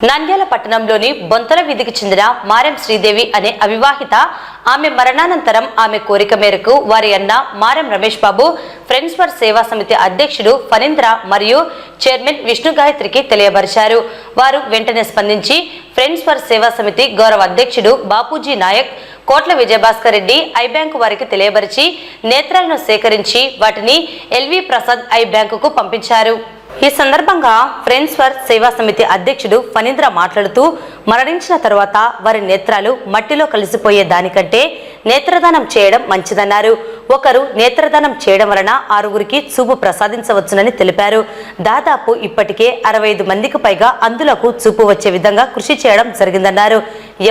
నంద్యాల పట్టణంలోని బొంతల వీధికి చెందిన మారెం శ్రీదేవి అనే అవివాహిత ఆమె మరణానంతరం ఆమె కోరిక మేరకు వారి అన్న మారెం రమేష్ బాబు ఫ్రెండ్స్ ఫర్ సేవా సమితి అధ్యక్షుడు ఫణీంద్ర మరియు చైర్మన్ విష్ణు గాయత్రికి తెలియపరిచారు. వారు వెంటనే స్పందించి ఫ్రెండ్స్ ఫర్ సేవా సమితి గౌరవ అధ్యక్షుడు బాపూజీ నాయక్ కోట్ల విజయభాస్కర్ రెడ్డి ఐ బ్యాంకు వారికి తెలియపరిచి నేత్రాలను సేకరించి వాటిని ఎల్వి ప్రసాద్ ఐ బ్యాంకుకు పంపించారు. ఈ సందర్భంగా ఫ్రెండ్స్ ఫర్ సేవా సమితి అధ్యక్షుడు ఫణీంద్ర మాట్లాడుతూ మరణించిన తర్వాత వారి నేత్రాలు మట్టిలో కలిసిపోయే దానికంటే నేత్రదానం చేయడం మంచిదన్నారు. ఒకరు నేత్రదానం చేయడం వలన 6గురికి చూపు ప్రసాదించవచ్చునని తెలిపారు. దాదాపు ఇప్పటికే 65 మందికి పైగా అందులకు చూపు వచ్చే విధంగా కృషి చేయడం జరిగిందన్నారు.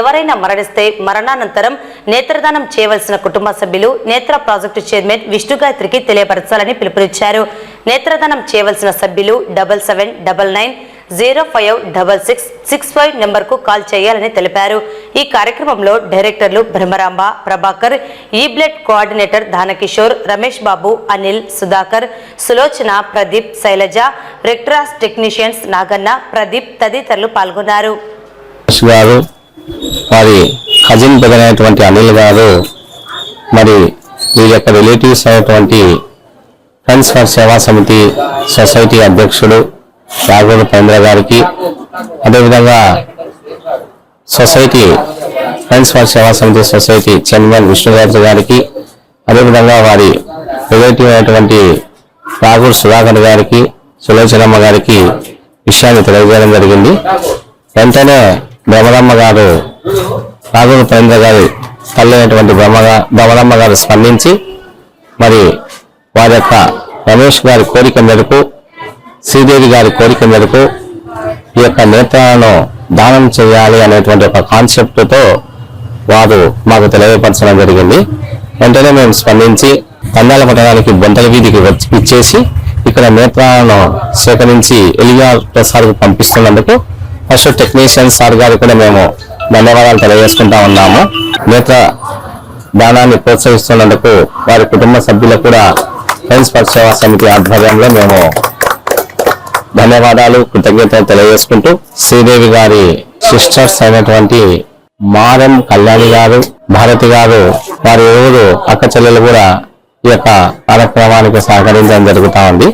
ఎవరైనా మరణిస్తే మరణానంతరం నేత్రదానం చేయవలసిన కుటుంబ సభ్యులు నేత్ర ప్రాజెక్టు చైర్మన్ విష్ణు గాయత్రికి తెలియపరచాలని పిలుపునిచ్చారు. నేత్రదానం చేయవలసిన సభ్యులు 7799056665 నెంబర్కు కాల్ చేయాలని తెలిపారు. ఈ కార్యక్రమంలో డైరెక్టర్లు బ్రహ్మరాంబ, ప్రభాకర్, ఈ blood coordinator Dana Kishore, Ramesh Babu, Anil, Sudhakar, Sulochana, Pradeep, Shailaja, రెక్టరాస్ technicians Naganna, Pradeep తదితరులు పాల్గొన్నారు. వారి కజిన్ బ్రదర్ అయినటువంటి అనిల్ గారు, మరి వీరి యొక్క రిలేటివ్స్ అయినటువంటి ఫ్రెండ్స్ ఫర్ సేవా సమితి సొసైటీ అధ్యక్షుడు రాఘవ ఫణీంద్ర గారికి, అదేవిధంగా సొసైటీ ఫ్రెండ్స్ ఫర్ సేవా సమితి సొసైటీ చైర్మన్ విష్ణు గాయత్రి గారికి, అదేవిధంగా వారి రిలేటివ్ అయినటువంటి రాఘవ సుధాకర్ గారికి, సులోచనమ్మ గారికి విషయాన్ని తెలియజేయడం జరిగింది. వెంటనే బ్రహ్మరమ్మ గారు రాఘవ ఫణీంద్ర గారి తల్లి అయినటువంటి బ్రహ్మరమ్మ గారు స్పందించి మరి వారి యొక్క రమేష్ గారి కోరిక మేరకు, శ్రీదేవి గారి కోరిక మేరకు ఈ యొక్క నేత్రాలను దానం చేయాలి అనేటువంటి ఒక కాన్సెప్ట్తో వారు మాకు తెలియపరచడం జరిగింది. వెంటనే మేము స్పందించి నంద్యాల పట్టణానికి బొంతల వీధికి ఇచ్చేసి ఇక్కడ నేత్రాలను సేకరించి ఎల్విఆర్ ప్రసాద్కు పంపిస్తున్నందుకు ఫస్ట్ టెక్నీషియన్ సార్ గారు కూడా మేము ధన్యవాదాలు తెలియజేసుకుంటా ఉన్నాము. నేత్ర దానాన్ని ప్రోత్సహిస్తున్నందుకు వారి కుటుంబ సభ్యులకు కూడా ఫ్రెండ్స్ ఫర్ సేవా సమితి ఆధ్వర్యంలో మేము ధన్యవాదాలు, కృతజ్ఞతలు తెలియజేసుకుంటూ శ్రీదేవి గారి సిస్టర్స్ అయినటువంటి మారెం కళ్యాణి గారు, భారతి గారు, వారి ఎవరు అక్క చెల్లెలు కూడా ఈ యొక్క కార్యక్రమానికి సహకరించడం జరుగుతూ ఉంది.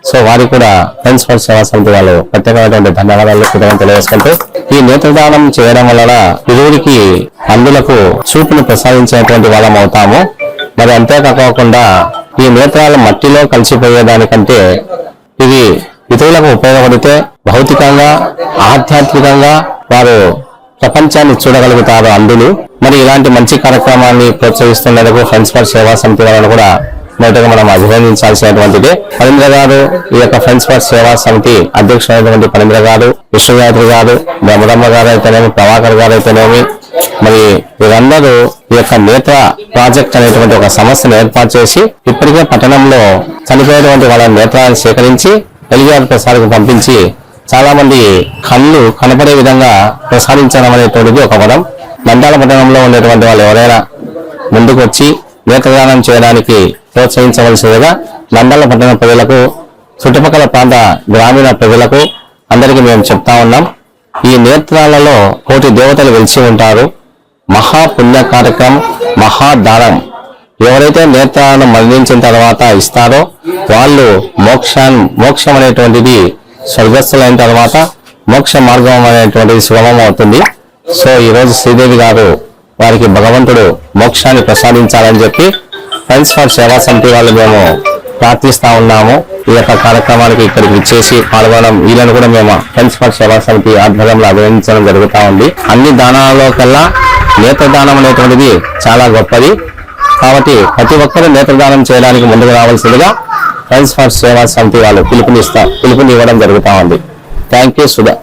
సో వారికి కూడా ఫ్రెండ్స్ ఫర్ సేవా సమితి వాళ్ళు ప్రత్యేకమైనటువంటి ధన్యవాదాలు కృతజ్ఞతలు తెలియజేసుకుంటూ ఈ నేత్రదానం చేయడం వలన ఇరువురికి అందులకు చూపును ప్రసాదించేటువంటి వాళ్ళం అవుతాము. మరి అంతేకాకుండా ఈ నేత్రాలు మట్టిలో కలిసిపోయేదానికంటే ఇది ఇతరులకు ఉపయోగపడితే భౌతికంగా, ఆధ్యాత్మికంగా వారు ప్రపంచాన్ని చూడగలుగుతారు అందులు. మరి ఇలాంటి మంచి కార్యక్రమాన్ని ప్రోత్సహిస్తున్నందుకు ఫ్రెండ్స్ ఫర్ సేవా సమితి వాళ్ళను కూడా మొదటగా మనం అభినందించాల్సినటువంటిది. ఫణీంద్ర గారు, ఈ యొక్క ఫ్రెండ్స్ ఫర్ సేవా సమితి అధ్యక్షుడైనటువంటి ఫణీంద్ర గారు, విష్ణు గాయత్రి గారు, బ్రహ్మరమ్మ గారు అయితేనేమి, ప్రభాకర్ గారు అయితేనేమి, మరి వీరందరూ ఈ యొక్క నేత్ర ప్రాజెక్ట్ అనేటువంటి ఒక సమస్యను ఏర్పాటు చేసి ఇప్పటికే పట్టణంలో చనిపోయినటువంటి వాళ్ళ నేత్రాలను సేకరించి ఎల్విఆర్ ప్రసాద్కు పంపించి చాలా మంది కళ్ళు కనపడే విధంగా ప్రసాదించడం అనేటువంటిది ఒక పదం. నంద్యాల పట్టణంలో ఉండేటువంటి వాళ్ళు ఎవరైనా ముందుకు వచ్చి నేత్రదానం చేయడానికి ప్రోత్సహించవలసిందిగా నంద్యాల పట్టణ ప్రజలకు, చుట్టుపక్కల ప్రాంత గ్రామీణ ప్రజలకు అందరికీ మేము చెప్తా ఉన్నాం. ఈ నేత్రాలలో కోటి దేవతలు వెలిసి ఉంటారు. మహాపుణ్య కార్యక్రమం, మహాదానం. ఎవరైతే నేత్రాలను మరణించిన తర్వాత ఇస్తారో వాళ్ళు మోక్షం అనేటువంటిది స్వర్గస్థులైన తర్వాత మోక్ష మార్గం అనేటువంటిది సులభం అవుతుంది. సో ఈరోజు శ్రీదేవి గారు వారికి భగవంతుడు మోక్షాన్ని ప్రసాదించాలని చెప్పి ఫ్రెండ్స్ ఫర్ సేవా సమితి వాళ్ళు మేము ప్రార్థిస్తా ఉన్నాము. ఈ యొక్క కార్యక్రమానికి ఇక్కడికి ఇచ్చేసి పాల్గొనడం వీళ్ళని కూడా మేము ఫ్రెండ్స్ ఫర్ సేవా సమితి ఆధ్వర్యంలో అభినందించడం జరుగుతూ ఉంది. అన్ని దానాలలో కల్లా నేత్రదానం అనేటువంటిది చాలా గొప్పది. కాబట్టి ప్రతి ఒక్కరూ నేత్రదానం చేయడానికి ముందుకు రావాల్సిందిగా ఫ్రెండ్స్ ఫర్ సేవా సమితి వాళ్ళు పిలుపునివ్వడం జరుగుతూ ఉంది. Thank you Sudha.